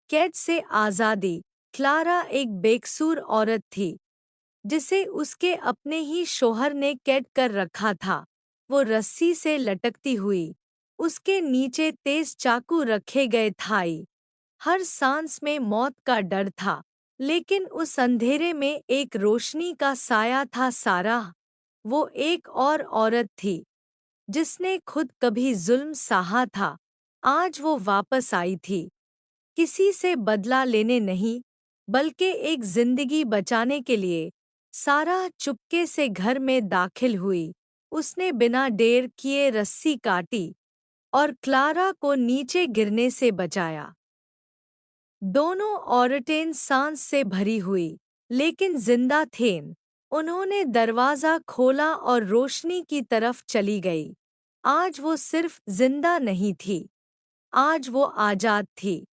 कैद से आज़ादी। क्लारा एक बेकसूर औरत थी जिसे उसके अपने ही शौहर ने कैद कर रखा था। वो रस्सी से लटकती हुई, उसके नीचे तेज चाकू रखे गए थाई। हर सांस में मौत का डर था, लेकिन उस अंधेरे में एक रोशनी का साया था। साराह, वो एक और औरत थी जिसने खुद कभी जुल्म सहा था। आज वो वापस आई थी, किसी से बदला लेने नहीं, बल्कि एक जिंदगी बचाने के लिए। सारा चुपके से घर में दाखिल हुई। उसने बिना देर किए रस्सी काटी और क्लारा को नीचे गिरने से बचाया। दोनों औरतें सांस से भरी हुई, लेकिन जिंदा थीं। उन्होंने दरवाज़ा खोला और रोशनी की तरफ चली गई। आज वो सिर्फ जिंदा नहीं थी, आज वो आज़ाद थी।